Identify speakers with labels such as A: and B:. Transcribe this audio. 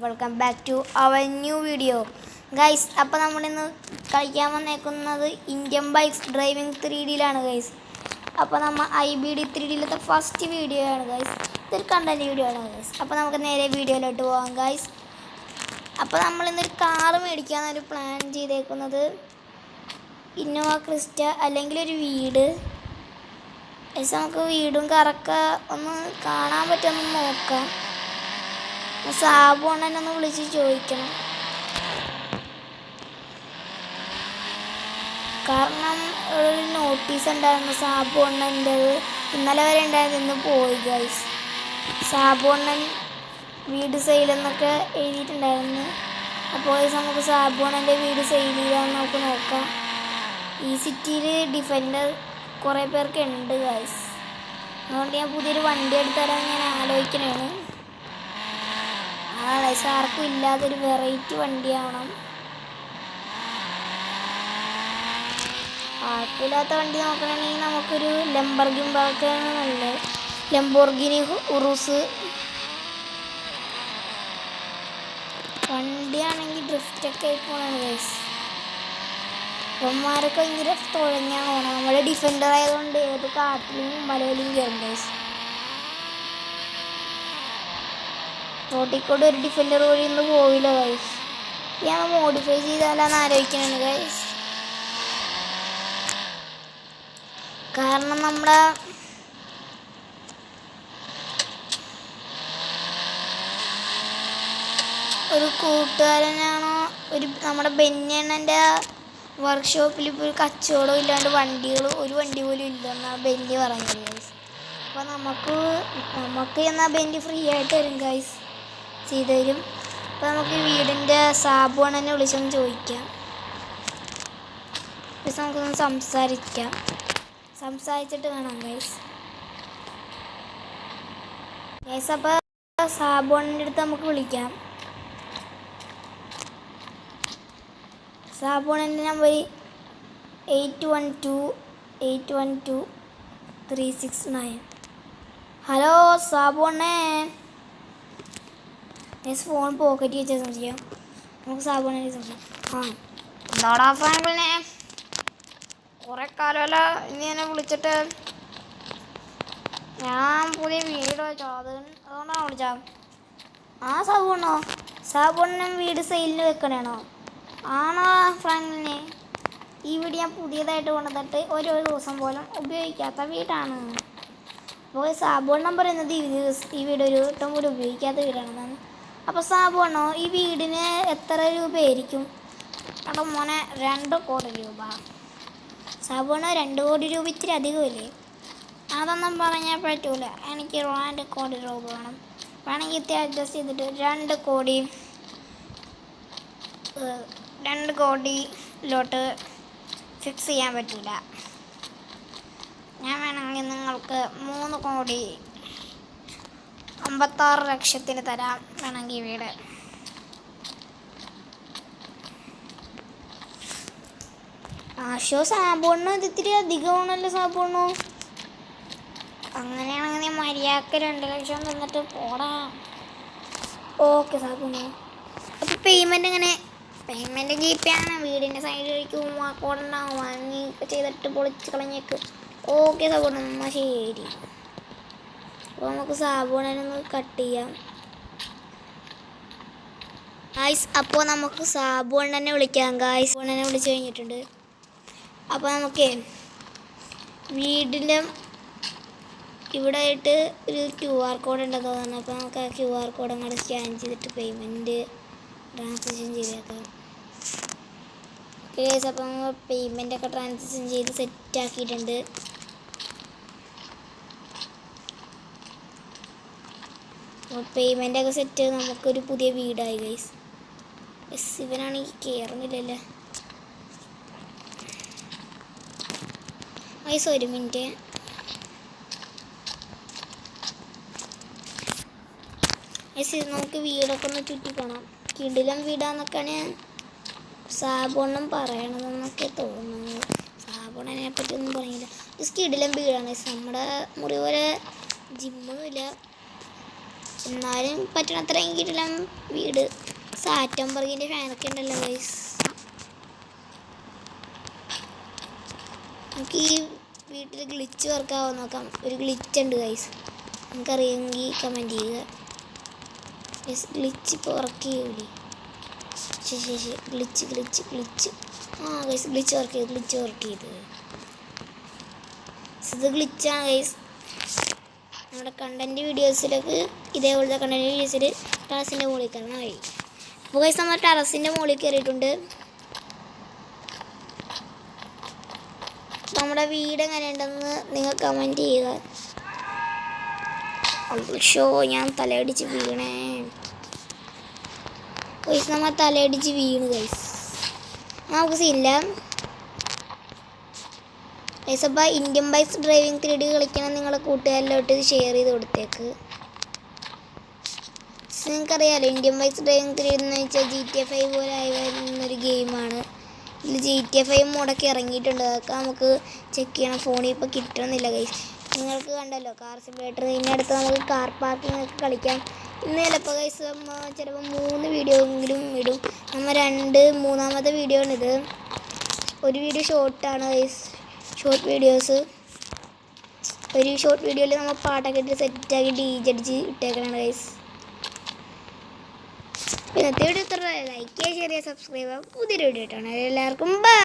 A: Welcome back to our new video guys. അപ്പോൾ നമ്മളിന്ന് കളിക്കാൻ വന്നേക്കുന്നത് ഇന്ത്യൻ ബൈക്സ് ഡ്രൈവിംഗ് 3Dയിലാണ് ഗൈസ്. അപ്പോൾ നമ്മൾ IBD 3Dയിലത്തെ ഫസ്റ്റ് വീഡിയോ ആണ് ഗൈസ്. ഇതൊരു കണ്ടൻറ് വീഡിയോ ആണ് ഗൈസ്. അപ്പോൾ നമുക്ക് നേരെ വീഡിയോയിലോട്ട് പോകാം ഗൈസ്. അപ്പോൾ നമ്മളിന്നൊരു കാറ് മേടിക്കാനൊരു പ്ലാൻ ചെയ്തേക്കുന്നത് ഇന്നോവ ക്രിസ്റ്റ അല്ലെങ്കിൽ ഒരു വീട്. ഗൈസ് നമുക്ക് വീടും കാറൊക്കെ ഒന്ന് കാണാൻ പറ്റുമെന്ന് നോക്കാം. സാബു അണ്ണനൊന്ന് വിളിച്ച് ചോദിക്കണം, കാരണം ഒരു നോട്ടീസ് ഉണ്ടായിരുന്നു സാബു അണ്ണൻ്റെത്. ഇന്നലെ വരെ ഉണ്ടായിരുന്നു, ഇന്ന് പോയി ഗൈസ്. സാബു അണ്ണൻ വീട് സെയിലെന്നൊക്കെ എഴുതിയിട്ടുണ്ടായിരുന്നു. അപ്പോൾ നമുക്ക് സാബു അണ്ണൻ്റെ വീട് സെയിൽ ചെയ്താൽ നമുക്ക് നോക്കാം. ഈ സിറ്റിയിൽ ഡിഫൻഡർ കുറേ പേർക്ക് ഉണ്ട് ഗൈസ്. അതുകൊണ്ട് ഞാൻ പുതിയൊരു വണ്ടി എടുത്തരാൻ ഞാൻ ആലോചിക്കണേണ്. ആർക്കും ഇല്ലാത്തൊരു വെറൈറ്റി വണ്ടിയാവണം. ആർക്കില്ലാത്ത വണ്ടി നോക്കണമെങ്കിൽ നമുക്കൊരു ലംബോർഗിനിയാണ് നല്ലത്. ലംബോർഗിനി ഉറൂസ് വണ്ടിയാണെങ്കിൽ ഡ്രിഫ്റ്റൊക്കെ ആയി പോകണമാണ് ഗൈസ്. അപ്പന്മാരൊക്കെ ഭയങ്കര തുഴഞ്ഞാണ് പോകണം. നമ്മുടെ ഡിഫൻഡർ ആയതുകൊണ്ട് ഏത് കാട്ടിലും മലയിലും കയറും ഗൈസ്. റോട്ടിക്കൂടെ ഒരു ഡിഫൻഡർ വഴി ഇന്ന് പോവില്ല ഗൈസ്. ഞാൻ മോഡിഫൈ ചെയ്താലാന്ന് ആലോചിക്കണേ ഗൈസ്. കാരണം നമ്മുടെ ഒരു കൂട്ടുകാരനാണോ നമ്മുടെ ബെന്യണ്ണൻ്റെ വർക്ക്ഷോപ്പിൽ ഇപ്പോൾ ഒരു കച്ചവടം ഇല്ലാണ്ട് ഒരു വണ്ടി പോലും ഇല്ലെന്നാണ് ബെന്നി പറഞ്ഞത് ഗൈസ്. അപ്പോൾ നമുക്ക് എന്നാൽ ബെന്നി ഫ്രീ ആയിട്ട് തരും ഗൈസ്, ചെയ്തു തരും. അപ്പോൾ നമുക്ക് വീടിൻ്റെ സാബു അണ്ണനെ വിളിച്ചൊന്ന് ചോദിക്കാം. പക്ഷെ നമുക്കൊന്ന് സംസാരിച്ചിട്ട് കാണാം ഗൈസ്. അപ്പോൾ സാബു അണ്ണൻ്റെ അടുത്ത് നമുക്ക് വിളിക്കാം. സാബു അണ്ണൻ്റെ നമ്പർ 8128123669. ഹലോ സാബു അണ്ണേ. ഫോൺ പോക്കറ്റ് വെച്ചാൽ സംശയം. നമുക്ക് സാബു അണ്ണനെ സംശയം. എന്താടാ ഫ്രാങ്കിളിനെ, കുറേ കാലമല്ല ഇനി എന്നെ വിളിച്ചിട്ട്. ഞാൻ പുതിയ വീട് വെച്ചോ, അതുകൊണ്ടാണ് വിളിച്ചാൽ. സാബു അണ്ണൻ വീട് സെയിലിന് വെക്കണേണോ? ആണോ ഫ്രാങ്കിളിനെ? ഈ വീട് ഞാൻ പുതിയതായിട്ട് കൊണ്ടുവന്നിട്ട് ഒരു ദിവസം പോലും ഉപയോഗിക്കാത്ത വീടാണ്. അപ്പോൾ സാബു അണ്ണൻ പറയുന്നത് ഈ വീട് ഒരു വട്ടം പോലും ഉപയോഗിക്കാത്ത വീടാണെന്നാണ്. അപ്പോൾ സാബു അണ്ണോ, ഈ വീടിന് എത്ര രൂപയായിരിക്കും? അവിടെ മോനെ 2 കോടി രൂപ. സാബു അണ്ണ 2 കോടി രൂപ ഇത്തിരി അധികമല്ലേ? അതൊന്നും പറഞ്ഞാൽ പറ്റൂല, എനിക്ക് 2 കോടി രൂപ വേണം. വേണമെങ്കിൽ ഇത്തിരി അഡ്ജസ്റ്റ് ചെയ്തിട്ട് 2 കോടിയിലോട്ട് ഫിക്സ് ചെയ്യാൻ പറ്റില്ല. ഞാൻ വേണമെങ്കിൽ നിങ്ങൾക്ക് 3,56,00,000 തരാം വേണമെങ്കിൽ വീട്. സാബുണ്ണോ ഇത് ഇത്തിരി അധികമാണല്ലോ സാബുണ്ണോ. അങ്ങനെയാണെങ്കിൽ നീ മര്യാദക്ക് 2 ലക്ഷം തന്നിട്ട് പോടാ. ഓക്കെ സാബുണ്ണോ. അപ്പോൾ പേയ്മെൻറ്റ് എങ്ങനെ? പേയ്മെൻറ്റ് GPay ആണ്. വീടിൻ്റെ സൈഡിലേക്ക് കോഡ് ഉണ്ടാവും, വാങ്ങി ചെയ്തിട്ട് പൊളിച്ച് കളഞ്ഞേക്ക്. ഓക്കെ സാബുണ്ണ, എന്നാൽ ശരി. അപ്പോൾ നമുക്ക് സാബുണ്ണനൊന്ന് കട്ട് ചെയ്യാം ഗായ്സ്. അപ്പോൾ നമുക്ക് സാബു അണ്ണനെ വിളിക്കാം ഗായ്സ്. അണ്ണനെ വിളിച്ച് കഴിഞ്ഞിട്ടുണ്ട്. അപ്പോൾ നമുക്ക് വീടിൻ്റെ ഇവിടെ ആയിട്ട് ഒരു QR കോഡ് ഉണ്ടെന്ന് തോന്നുന്നു. അപ്പോൾ നമുക്ക് ആ QR കോഡ് അങ്ങോട്ട് സ്കാൻ ചെയ്തിട്ട് പേയ്മെൻറ്റ് ട്രാൻസാക്ഷൻ ചെയ്തേക്കാം. ഓക്കെ ഗൈസ്, അപ്പോൾ നമ്മൾ പേയ്മെൻറ്റൊക്കെ ട്രാൻസാക്ഷൻ ചെയ്ത് സെറ്റാക്കിയിട്ടുണ്ട്. പേയ്മെൻറ്റൊക്കെ സെറ്റ്, നമുക്കൊരു പുതിയ വീടായി ഗൈസ്. ഇവനാണെങ്കിൽ കയറുന്നില്ലല്ലേ ഗൈസ്. 1 മിനിറ്റ്. ഗൈസ് നമുക്ക് വീടൊക്കെ ഒന്ന് ചുറ്റി പോകണം. കിടിലം വീടാന്നൊക്കെയാണ് സാബുണ്ണം പറയണതെന്നൊക്കെ തോന്നുന്നത്. സാബുണ്ണനെ പറ്റിയൊന്നും പറഞ്ഞില്ല. കിടിലം വീടാണ്. നമ്മുടെ മുറി പോലെ ജിമ്മൊന്നുമില്ല. എന്നാലും പറ്റണത്ര എങ്കിലുള്ള വീട്. സാറ്റംബർഗിൻ്റെ ഫാനൊക്കെ ഉണ്ടല്ലോ ഗൈസ്. നമുക്ക് ഈ വീട്ടിൽ ഗ്ലിച്ച് വർക്കാവോ നോക്കാം. ഒരു ഗ്ലിച്ച് ഉണ്ട് ഗൈസ്, നമുക്കറിയാമെങ്കിൽ കമൻറ്റ് ചെയ്യുക. ഗൈസ് ഗ്ലിച്ച് ഇപ്പോൾ വർക്ക് ചെയ്യൂലേ? ശരി ഗ്ലിച്ച് ആ ഗൈസ് ഗ്ലിച്ച് വർക്ക് ചെയ്ത് ഇത് ഗ്ലിച്ചാണ് ഗൈസ്. നമ്മുടെ കണ്ടൻറ്റ് വീഡിയോസിലേക്ക് ഇതേപോലത്തെ കണ്ടൻറ്റ് വീഡിയോസിൽ ടെറസിൻ്റെ മുകളിൽ കയറണം വഴി. അപ്പോൾ ഗൈസ് നമ്മൾ ടെറസിൻ്റെ മുകളിൽ കയറിയിട്ടുണ്ട്. നമ്മുടെ വീട് എങ്ങനെയുണ്ടെന്ന് നിങ്ങൾ കമൻറ്റ് ചെയ്യുക. ഷോ ഞാൻ തലയടിച്ച് വീണേ ഗൈസ്. നമ്മൾ തലയടിച്ച് വീണ് ഗൈസ്. നമുക്ക് സീനില്ല ഗൈസ്. അപ്പോൾ ഇന്ത്യൻ ബൈക്സ് ഡ്രൈവിംഗ് 3D കളിക്കണം നിങ്ങളെ കൂട്ടുകാരിലോട്ട് ഷെയർ ചെയ്ത് കൊടുത്തേക്ക്. നിങ്ങൾക്കറിയാമല്ലോ ഇന്ത്യൻ ബൈക്സ് ഡ്രൈവിംഗ് 3D എന്ന് വെച്ചാൽ GTA 5 പോലെ ആയി വരുന്നൊരു ഗെയിമാണ്. ഇതിൽ GTA 5 മോഡൊക്കെ ഇറങ്ങിയിട്ടുണ്ട്. അതൊക്കെ നമുക്ക് ചെക്ക് ചെയ്യണം. ഫോണിൽ ഇപ്പോൾ കിട്ടണമെന്നില്ല ഗൈസ്. നിങ്ങൾക്ക് കണ്ടല്ലോ കാർ സിമുലേറ്റർ. ഇതിനടുത്ത് നമുക്ക് കാർ പാർക്കിംഗ് ഒക്കെ കളിക്കാം. ഇന്ന് ചിലപ്പോൾ ഗൈസ് ചിലപ്പോൾ 3 വീഡിയോ എങ്കിലും ഇടും. മൂന്നാമത്തെ വീഡിയോ ആണിത്. ഒരു വീഡിയോ ഷോർട്ടാണ് ഗൈസ്, ഷോർട്ട് വീഡിയോസ്. ഒരു ഷോർട്ട് വീഡിയോയിൽ നമ്മൾ പാട്ടൊക്കെ ഇട്ട് സെറ്റാക്കി DJ അടിച്ച് ഇട്ടേക്കണതാണ് ഗൈസ്. ഇന്നത്തെ വീഡിയോ ഇത്ര. ലൈക്ക് ചെയ്യുക, ഷെയർ ചെയ്യുക, സബ്സ്ക്രൈബ് ചെയ്യുക. പുതിയൊരു വീഡിയോ ഇട്ടാണ്. എല്ലാവർക്കും ബൈ.